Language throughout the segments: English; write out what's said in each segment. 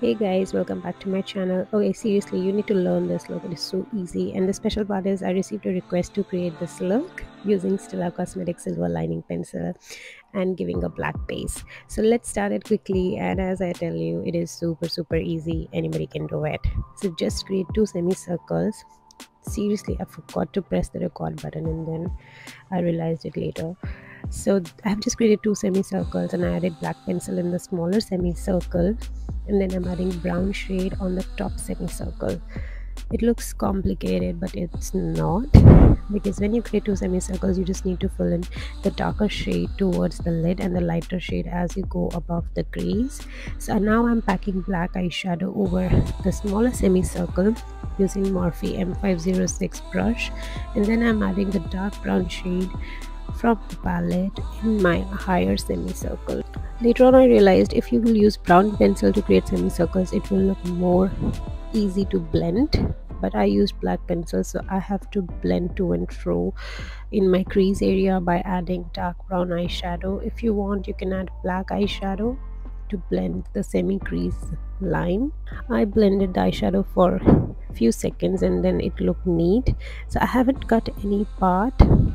Hey guys, welcome back to my channel. Okay, seriously, you need to learn this look. It is so easy. And the special part is I received a request to create this look using Stella Cosmetics silver lining pencil and giving a black base. So let's start it quickly. And as I tell you, it is super easy. Anybody can do it. So just create two semicircles. Seriously, I forgot to press the record button and then I realized it later. So I've just created two semicircles and I added black pencil in the smaller semicircle, and then I'm adding brown shade on the top semicircle. It looks complicated, but it's not, because when you create two semicircles you just need to fill in the darker shade towards the lid and the lighter shade as you go above the crease. So now I'm packing black eyeshadow over the smaller semicircle using Morphe M506 brush, and then I'm adding the dark brown shade from the palette in my higher semicircle. Later on I realized if you will use brown pencil to create semicircles it will look more easy to blend, but I used black pencil, so I have to blend to and fro in my crease area by adding dark brown eyeshadow. If you want, you can add black eyeshadow to blend the semi crease line. I blended the eyeshadow for a few seconds and then it looked neat. So I haven't cut any part.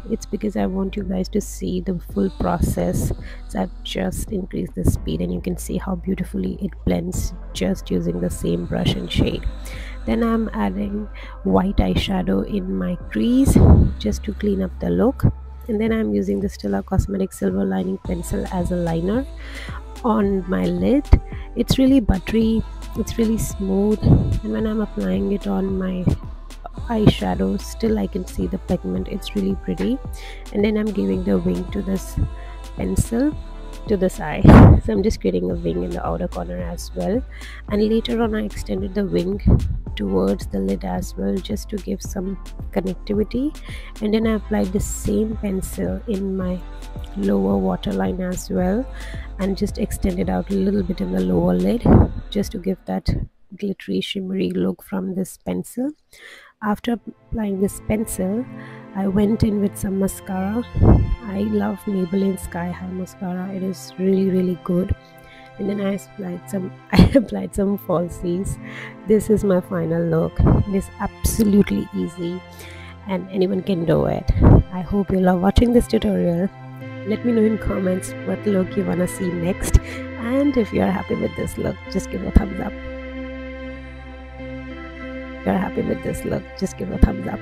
It's because I want you guys to see the full process. So I've just increased the speed and you can see how beautifully it blends just using the same brush and shade. Then I'm adding white eyeshadow in my crease just to clean up the look, and then I'm using the Stella Cosmetics silver lining pencil as a liner on my lid. It's really buttery, it's really smooth, and when I'm applying it on my eyeshadow still I can see the pigment. It's really pretty. And then I'm giving the wing to this pencil to the side. So I'm just creating a wing in the outer corner as well, and later on I extended the wing towards the lid as well just to give some connectivity, and then I applied the same pencil in my lower waterline as well and just extended out a little bit in the lower lid just to give that glittery shimmery look from this pencil. After applying this pencil I went in with some mascara. I love Maybelline Sky High mascara. It is really good. And then I applied some falsies. This is my final look. It is absolutely easy and anyone can do it. I hope you love watching this tutorial. Let me know in comments what look you wanna see next, and if you are happy with this look, just give a thumbs up. If you're happy with this look, just give a thumbs up.